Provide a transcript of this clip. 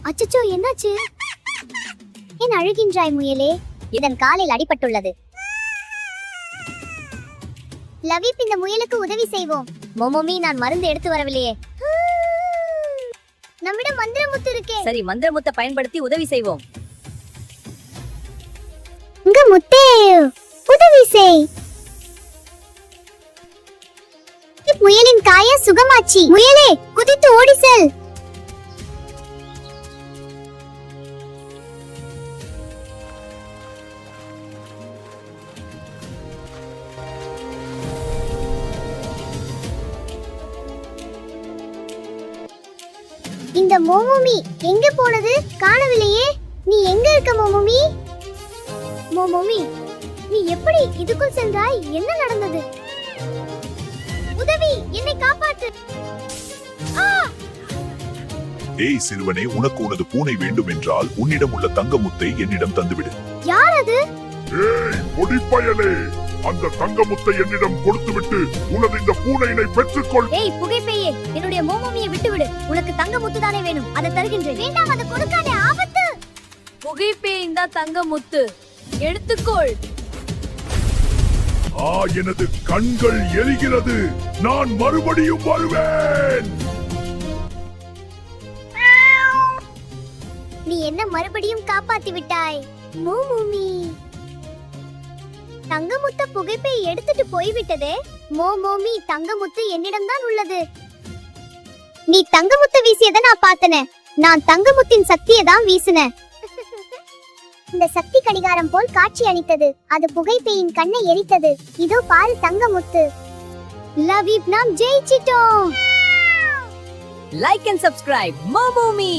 அச்சச்சோ, என்னாச்சு? ஏன் அழுகின்றாய் முயலே? இதன் காலில் அடிபட்டுள்ளது. லவீப், இந்த முயலுக்கு உதவி செய்வோம். மோமோமி, நான் மருந்து எடுத்து வரவில்லையே. நம்மிடம் மந்திரமுத்து இருக்கே. சரி, மந்திரமுத்தை பயன்படுத்தி உதவி செய்வோம். இங்க முத்தே, உதவி செய். முயலின் காய சுகமாச்சி. முயலே, குதித்து ஓடி செல். இந்த மோமோமி எங்க போனது? காணவில்லையே. நீ எங்க இருக்க மோமோமி? மோமோமி, நீ எப்படி இதுக்குள் சென்றாய்? என்ன நடந்தது? உதவி, என்னை காப்பாற்று. ஏய் சிறுவனே, உனக்கு உனது பூனை வேண்டும் என்றால் உன்னிடம் உள்ள தங்க முத்தை என்னிடம் தந்துவிடு. யார் அது? ஏய் பொடிப்பயலே, அந்த தங்க முத்தை என்னிடம் கொடுத்துவிட்டு உனது இந்த பூனையினை பெற்றுக்கொள். ஏய் புகைப்பையே, என்னுடைய மோமோமியை விட்டுவிடு. உனக்கு தங்க முத்து தானே வேணும், அதை தருகின்றேன். வேண்டாம், அதை கொடுக்காதே, ஆபத்து. புகைப்பே, இந்த தங்க முத்து எடுத்துக்கொள். எனது கண்கள் எரிகிறது. நான் மறுபடியும் வருவேன். நீ என்ன மறுபடியும் காப்பாத்தி விட்டாய் மோமோமி. தங்கமுத்த புகைப்பை எடுத்துட்டு போய்விட்டதே. மோமோமி, தங்கமுத்து என்னிடம்தான் உள்ளது. நீ தங்கமுத்த வீசியதை நான் பார்த்தனே. நான் தங்கமுத்தின் சக்தியை தான் வீசினேன். இந்த சக்தி கடிகாரம் போல் காட்சி அளித்தது. அது புகைப்பையின் கண்ணை எரித்தது. இதோ பாரு தங்கமுத்து. லவீப், நாம் ஜெயிச்சிட்டோம். Like and subscribe மோமோமி.